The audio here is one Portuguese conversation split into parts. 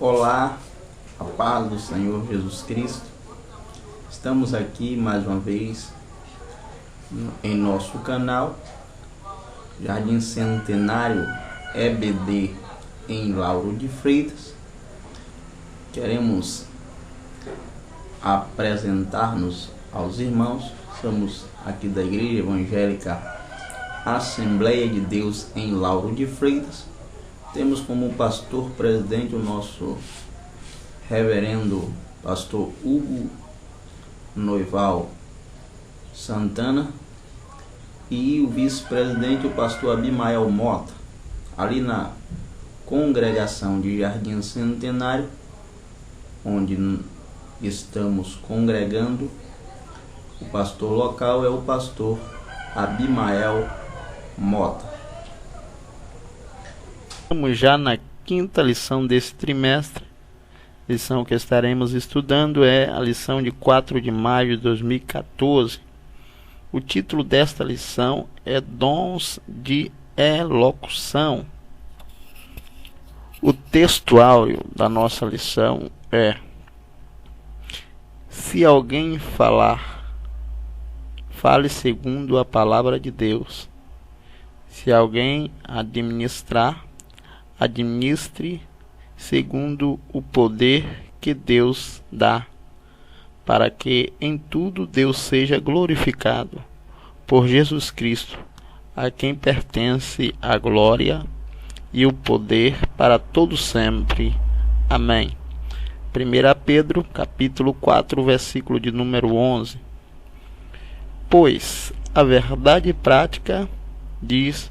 Olá, a paz do Senhor Jesus Cristo. Estamos aqui mais uma vez em nosso canal Jardim Centenário EBD em Lauro de Freitas. Queremos apresentar-nos aos irmãos. Somos aqui da Igreja Evangélica Assembleia de Deus em Lauro de Freitas. Temos como pastor presidente o nosso reverendo pastor Hugo Noival Santana e o vice-presidente o pastor Abimael Mota. Ali na congregação de Jardim Centenário, onde estamos congregando, o pastor local é o pastor Abimael Mota. Estamos já na quinta lição desse trimestre. A lição que estaremos estudando é a lição de 4 de maio de 2014. O título desta lição é Dons de Elocução. O textuário da nossa lição é: se alguém falar, fale segundo a palavra de Deus. Se alguém administrar, administre segundo o poder que Deus dá, para que em tudo Deus seja glorificado por Jesus Cristo, a quem pertence a glória e o poder para todo sempre. Amém. 1 Pedro, capítulo 4, versículo de número 11. Pois a verdade prática diz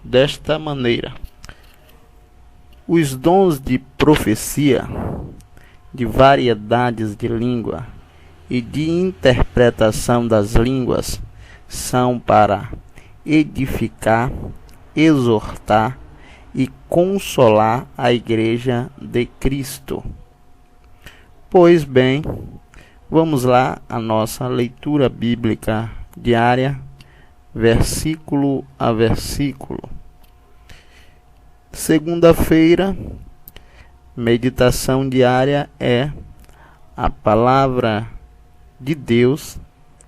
desta maneira: os dons de profecia, de variedades de língua e de interpretação das línguas são para edificar, exortar e consolar a Igreja de Cristo. Pois bem, vamos lá à nossa leitura bíblica diária, versículo a versículo. Segunda-feira, meditação diária é: a palavra de Deus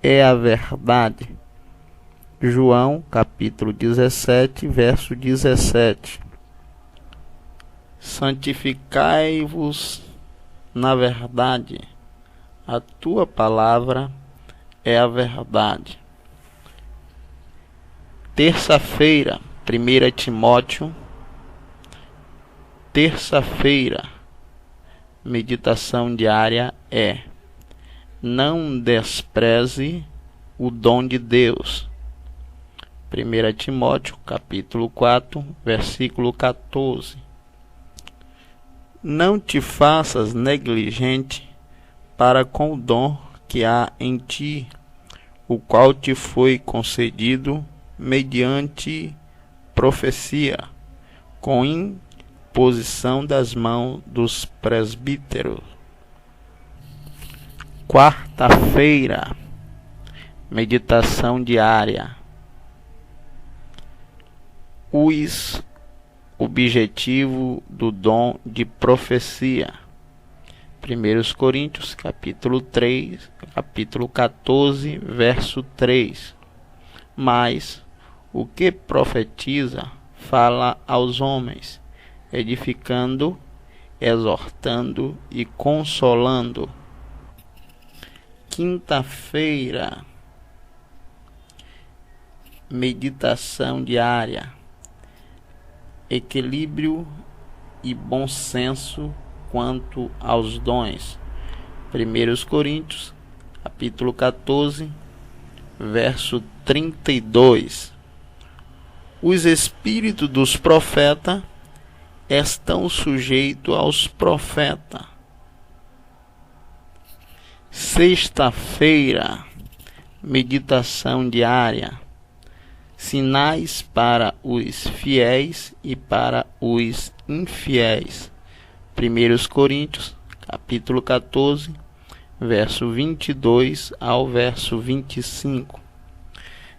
é a verdade. João, capítulo 17, verso 17. Santificai-vos na verdade, a tua palavra é a verdade. Terça-feira, 1 Timóteo. Terça-feira, meditação diária é: não despreze o dom de Deus. 1 Timóteo, capítulo 4, versículo 14. Não te faças negligente para com o dom que há em ti, o qual te foi concedido mediante profecia, com imposição das mãos dos presbíteros. Quarta-feira, meditação diária. Os objetivo do dom de profecia. 1 Coríntios, capítulo 3, capítulo 14, verso 3. Mas o que profetiza fala aos homens, edificando, exortando e consolando. Quinta-feira, meditação diária. Equilíbrio e bom senso quanto aos dons. 1 Coríntios, capítulo 14, verso 32. Os espíritos dos profetas estão sujeitos aos profetas. Sexta-feira, meditação diária. Sinais para os fiéis e para os infiéis. 1 Coríntios, capítulo 14, verso 22 ao verso 25.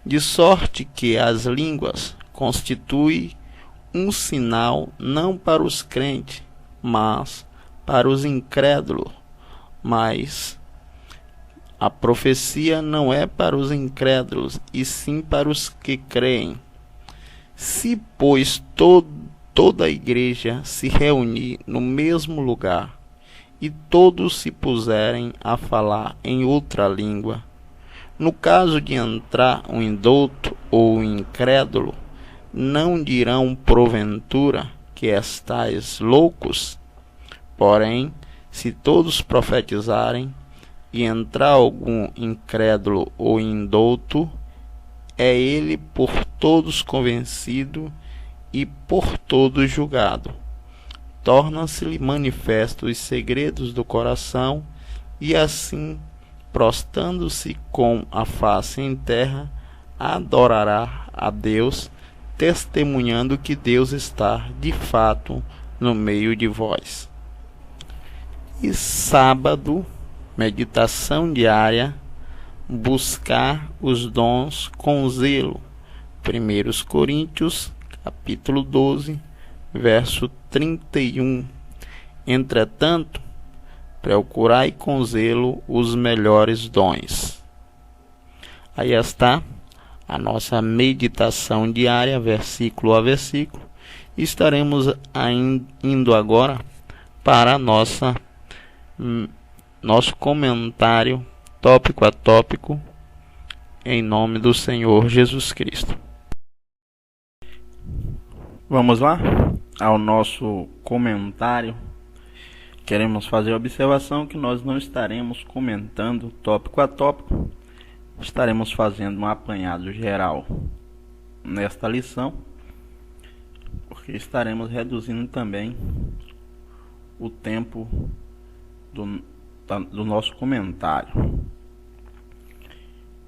De sorte que as línguas constituem um sinal não para os crentes, mas para os incrédulos, mas a profecia não é para os incrédulos, e sim para os que creem. Se, pois, toda a igreja se reunir no mesmo lugar, e todos se puserem a falar em outra língua, no caso de entrar um indouto ou um incrédulo, não dirão porventura que estáis loucos? Porém, se todos profetizarem, e entrar algum incrédulo ou indouto, é ele por todos convencido e por todos julgado. Tornam-se-lhe manifestos os segredos do coração, e assim, prostrando-se com a face em terra, adorará a Deus, testemunhando que Deus está, de fato, no meio de vós. E sábado, meditação diária, buscar os dons com zelo. 1 Coríntios, capítulo 12, verso 31. Entretanto, procurai com zelo os melhores dons. Aí está a nossa meditação diária, versículo a versículo. Estaremos indo agora para nosso comentário tópico a tópico, em nome do Senhor Jesus Cristo. Vamos lá ao nosso comentário. Queremos fazer a observação que nós não estaremos comentando tópico a tópico, estaremos fazendo um apanhado geral nesta lição, porque estaremos reduzindo também o tempo do nosso comentário.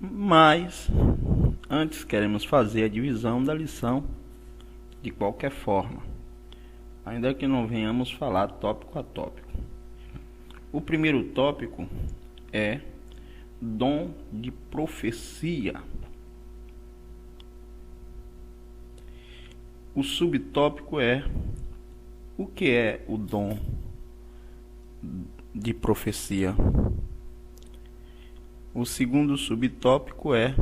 Mas antes queremos fazer a divisão da lição de qualquer forma, ainda que não venhamos falar tópico a tópico. O primeiro tópico é dom de profecia. O subtópico é o que é o dom de profecia. O segundo subtópico é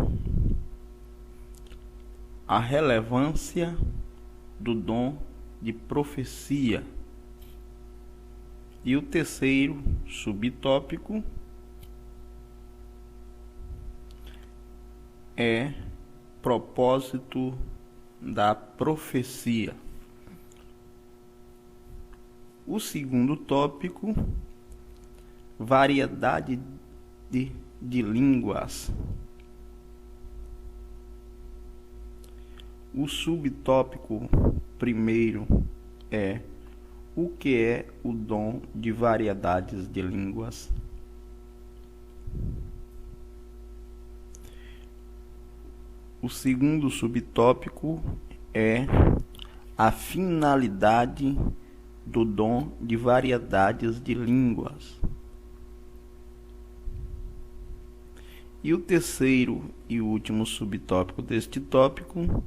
a relevância do dom de profecia. E o terceiro subtópico é propósito da profecia. O segundo tópico, variedade de línguas. O subtópico primeiro é o que é o dom de variedades de línguas. O segundo subtópico é a finalidade do dom de variedades de línguas. E o terceiro e último subtópico deste tópico,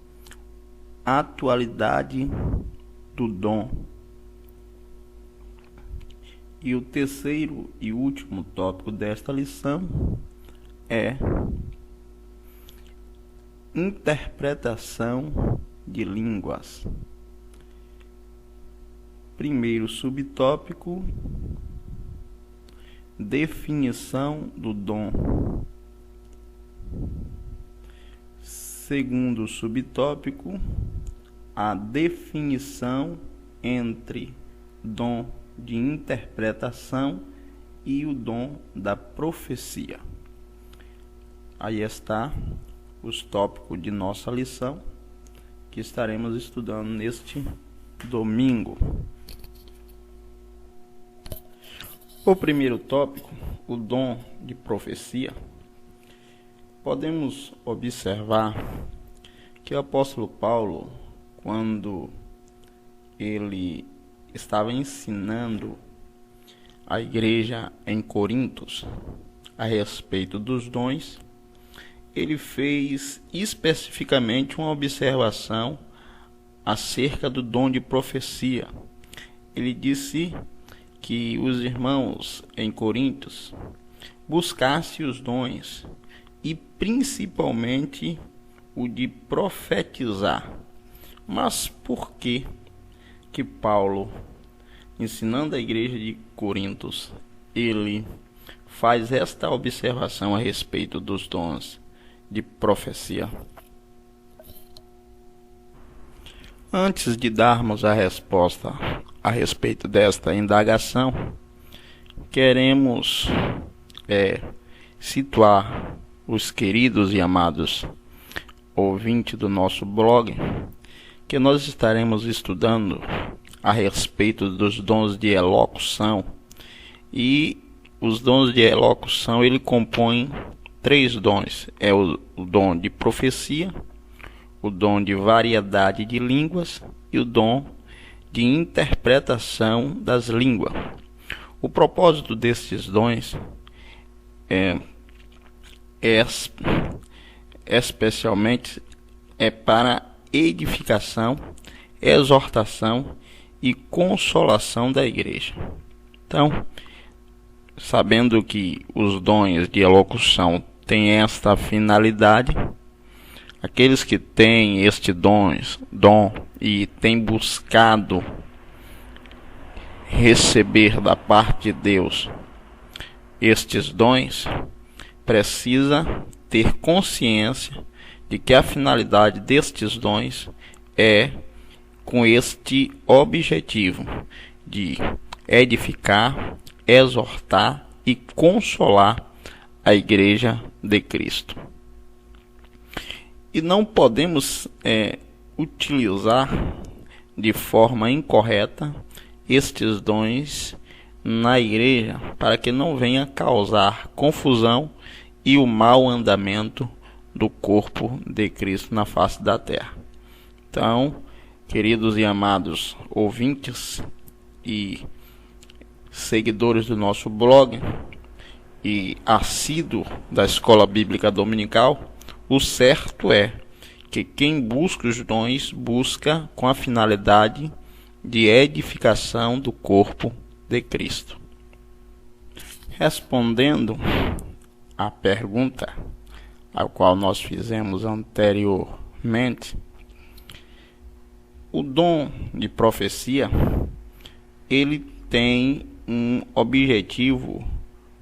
a atualidade do dom. E o terceiro e último tópico desta lição é interpretação de línguas. Primeiro subtópico, definição do dom. Segundo subtópico, a definição entre dom de interpretação e o dom da profecia. Aí está os tópicos de nossa lição que estaremos estudando neste domingo. O primeiro tópico, o dom de profecia. Podemos observar que o apóstolo Paulo, quando ele estava ensinando a igreja em Corintos a respeito dos dons, ele fez especificamente uma observação acerca do dom de profecia. Ele disse que os irmãos em Coríntios buscassem os dons e principalmente o de profetizar. Mas por que Paulo, ensinando a igreja de Coríntios, ele faz esta observação a respeito dos dons de profecia? Antes de darmos a resposta a respeito desta indagação, queremos situar os queridos e amados ouvintes do nosso blog, que nós estaremos estudando a respeito dos dons de elocução. E os dons de elocução, ele compõe 3 dons. É o dom de profecia, o dom de variedade de línguas e o dom de interpretação das línguas. O propósito destes dons especialmente para edificação, exortação e consolação da igreja. Então, sabendo que os dons de elocução têm esta finalidade, aqueles que têm este dom e têm buscado receber da parte de Deus estes dons, precisa ter consciência de que a finalidade destes dons é com este objetivo de edificar, exortar e consolar a igreja de Cristo. E não podemos utilizar de forma incorreta estes dons na igreja, para que não venha causar confusão e o mau andamento do corpo de Cristo na face da terra. Então, queridos e amados ouvintes e seguidores do nosso blog e assíduos da Escola Bíblica Dominical, o certo é que quem busca os dons busca com a finalidade de edificação do corpo de Cristo. Respondendo à pergunta a qual nós fizemos anteriormente, o dom de profecia, ele tem um objetivo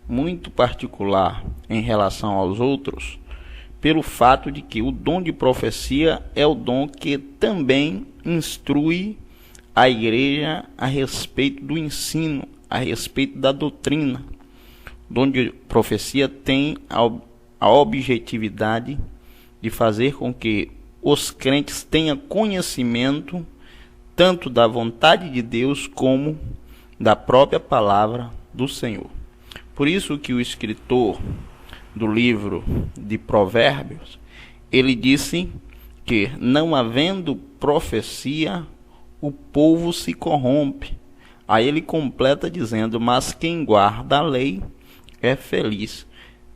muito particular em relação aos outros, pelo fato de que o dom de profecia é o dom que também instrui a igreja a respeito do ensino, a respeito da doutrina. O dom de profecia tem a objetividade de fazer com que os crentes tenham conhecimento tanto da vontade de Deus como da própria palavra do Senhor. Por isso que o escritor do livro de Provérbios, ele disse que, não havendo profecia, o povo se corrompe. Aí ele completa dizendo: mas quem guarda a lei é feliz.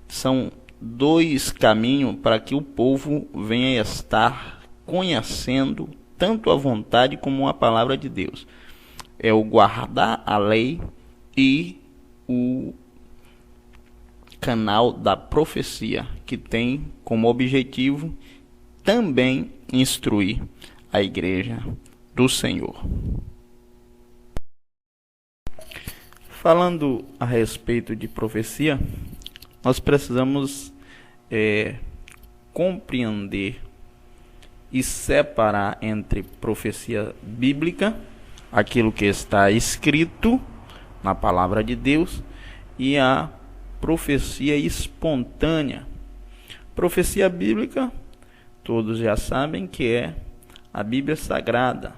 São 2 caminhos para que o povo venha estar conhecendo tanto a vontade como a palavra de Deus. É o guardar a lei e o canal da profecia, que tem como objetivo também instruir a igreja do Senhor. Falando a respeito de profecia, nós precisamos compreender e separar entre profecia bíblica, aquilo que está escrito na palavra de Deus, e a profecia espontânea. Profecia bíblica, todos já sabem que é a Bíblia Sagrada,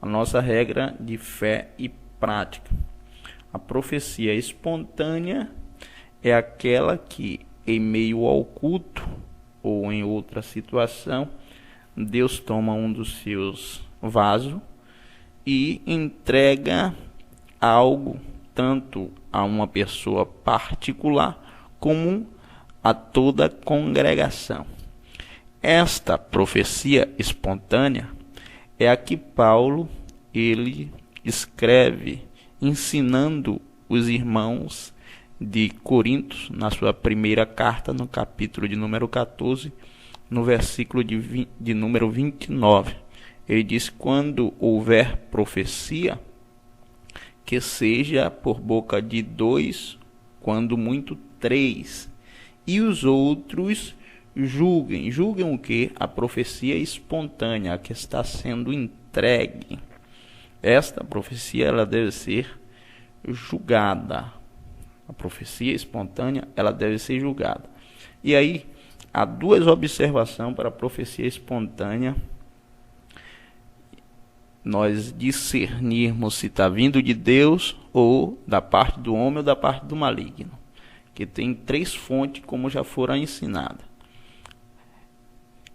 a nossa regra de fé e prática. A profecia espontânea é aquela que, em meio ao culto ou em outra situação, Deus toma um dos seus vasos e entrega algo tanto a uma pessoa particular como a toda a congregação. Esta profecia espontânea é a que Paulo ele escreve ensinando os irmãos de Corinto, na sua primeira carta, no capítulo de número 14, no versículo de número 29. Ele diz: quando houver profecia, que seja por boca de 2, quando muito 3, e os outros julguem. Julguem o que? A profecia espontânea, a que está sendo entregue. Esta profecia, ela deve ser julgada. A profecia espontânea, ela deve ser julgada. E aí, há duas observações para a profecia espontânea. Nós discernirmos se está vindo de Deus ou da parte do homem ou da parte do maligno. Que tem 3 fontes, como já foram ensinadas.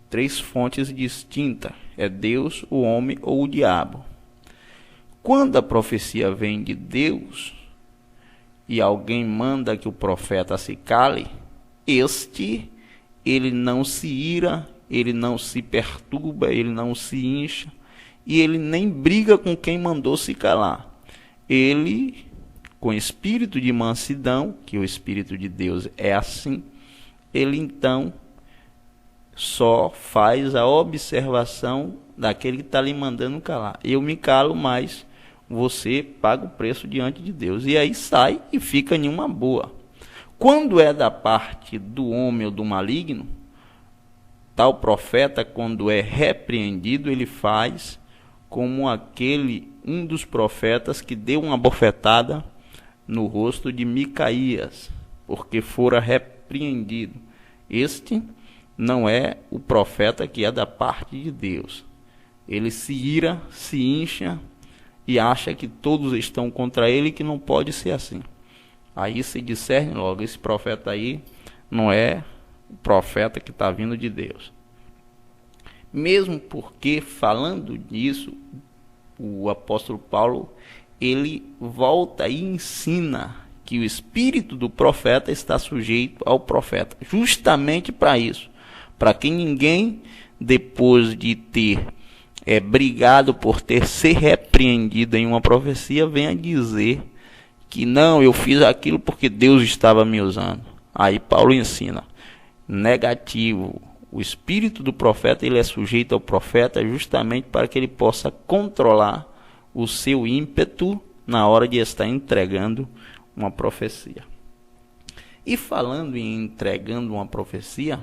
3 fontes distintas. É Deus, o homem ou o diabo. Quando a profecia vem de Deus e alguém manda que o profeta se cale, ele não se ira, ele não se perturba, ele não se incha, e ele nem briga com quem mandou se calar. Ele, com espírito de mansidão, que o Espírito de Deus é assim, ele então só faz a observação daquele que está lhe mandando calar. Eu me calo, mas você paga o preço diante de Deus. E aí sai e fica em uma boa. Quando é da parte do homem ou do maligno, tal profeta, quando é repreendido, ele faz como um dos profetas que deu uma bofetada no rosto de Micaías, porque fora repreendido. Este não é o profeta que é da parte de Deus. Ele se ira, se incha e acha que todos estão contra ele, que não pode ser assim. Aí se discerne logo, esse profeta aí não é o profeta que está vindo de Deus. Mesmo porque, falando nisso, o apóstolo Paulo, ele volta e ensina que o espírito do profeta está sujeito ao profeta, justamente para isso, para que ninguém, depois de ter brigado por ter ser repreendido em uma profecia, venha dizer que não, eu fiz aquilo porque Deus estava me usando. Aí Paulo ensina, negativo, o espírito do profeta, ele é sujeito ao profeta justamente para que ele possa controlar o seu ímpeto na hora de estar entregando uma profecia. E falando em entregando uma profecia,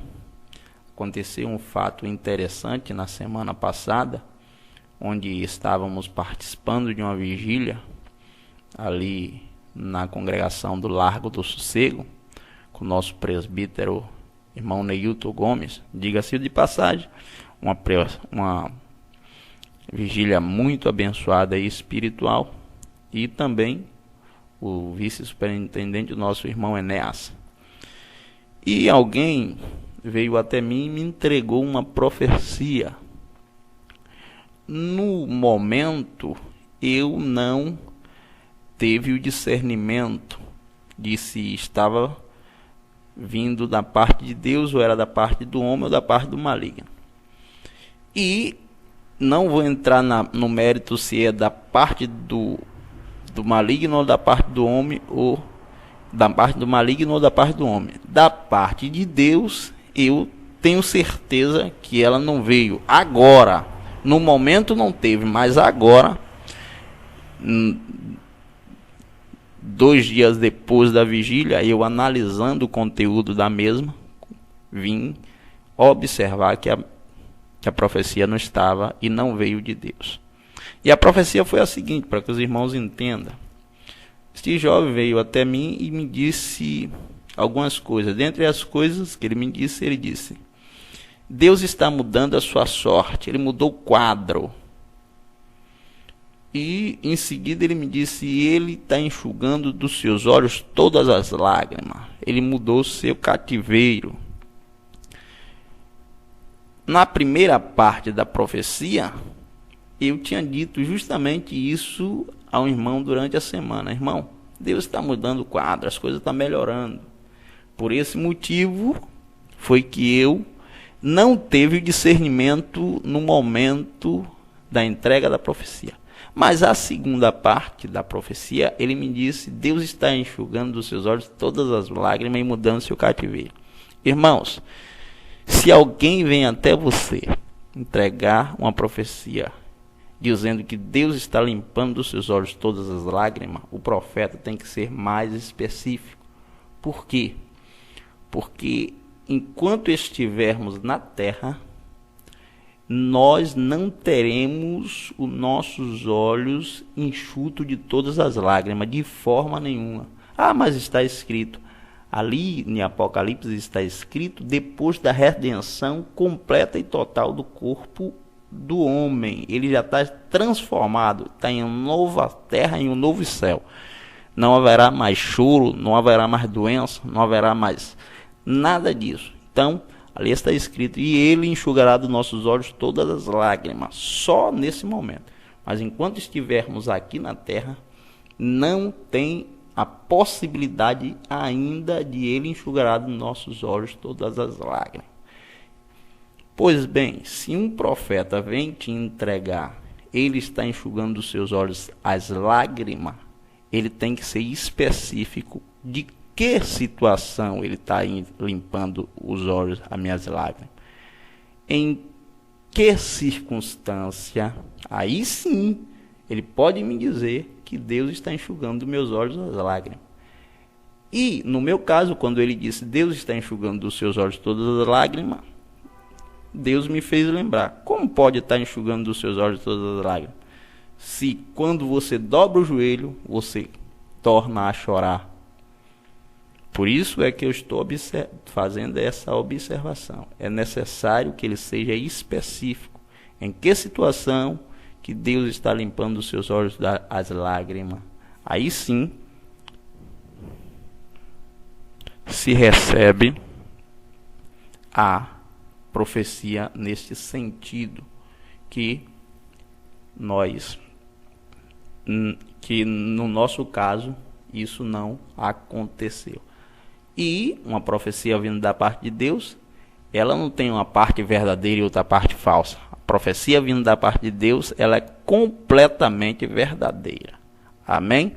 aconteceu um fato interessante na semana passada, onde estávamos participando de uma vigília ali na congregação do Largo do Sossego, com o nosso presbítero, irmão Neilton Gomes. Diga-se de passagem, uma vigília muito abençoada e espiritual, e também o vice-superintendente, o nosso irmão Enéas. E alguém veio até mim e me entregou uma profecia. No momento, eu não teve o discernimento de se estava vindo da parte de Deus, ou era da parte do homem, ou da parte do maligno. E não vou entrar no mérito se é da parte do maligno, ou da parte do homem, ou da parte do maligno, ou da parte do homem. Da parte de Deus, eu tenho certeza que ela não veio agora. No momento não teve, mas agora, 2 dias depois da vigília, eu analisando o conteúdo da mesma, vim observar que a profecia não estava e não veio de Deus. E a profecia foi a seguinte, para que os irmãos entendam. Este jovem veio até mim e me disse algumas coisas. Dentre as coisas que ele disse: Deus está mudando a sua sorte. Ele mudou o quadro. E em seguida ele me disse: ele está enxugando dos seus olhos todas as lágrimas. Ele mudou o seu cativeiro. Na primeira parte da profecia, eu tinha dito justamente isso ao irmão durante a semana. Irmão, Deus está mudando o quadro, as coisas estão melhorando. Por esse motivo foi que eu não teve o discernimento no momento da entrega da profecia. Mas a segunda parte da profecia, ele me disse: Deus está enxugando dos seus olhos todas as lágrimas e mudando seu cativeiro. Irmãos, se alguém vem até você entregar uma profecia dizendo que Deus está limpando dos seus olhos todas as lágrimas, o profeta tem que ser mais específico. Por quê? Porque enquanto estivermos na terra, nós não teremos os nossos olhos enxutos de todas as lágrimas, de forma nenhuma. Ah, mas está escrito. Ali em Apocalipse está escrito depois da redenção completa e total do corpo do homem. Ele já está transformado, está em uma nova terra, em um novo céu. Não haverá mais choro, não haverá mais doença, não haverá mais nada disso. Então, ali está escrito: e ele enxugará dos nossos olhos todas as lágrimas, só nesse momento. Mas enquanto estivermos aqui na terra, não tem a possibilidade ainda de ele enxugará dos nossos olhos todas as lágrimas. Pois bem, se um profeta vem te entregar, ele está enxugando dos seus olhos as lágrimas, ele tem que ser específico de que situação ele está limpando os olhos, as minhas lágrimas. Em que circunstância? Aí sim, ele pode me dizer que Deus está enxugando dos meus olhos as lágrimas. E, no meu caso, quando ele disse: Deus está enxugando dos seus olhos todas as lágrimas, Deus me fez lembrar: como pode estar enxugando dos seus olhos todas as lágrimas? Se quando você dobra o joelho, você torna a chorar. Por isso é que eu estou fazendo essa observação. É necessário que ele seja específico. Em que situação que Deus está limpando os seus olhos as lágrimas? Aí sim se recebe a profecia neste sentido, que no nosso caso isso não aconteceu. E uma profecia vindo da parte de Deus, ela não tem uma parte verdadeira e outra parte falsa. A profecia vindo da parte de Deus, ela é completamente verdadeira. Amém?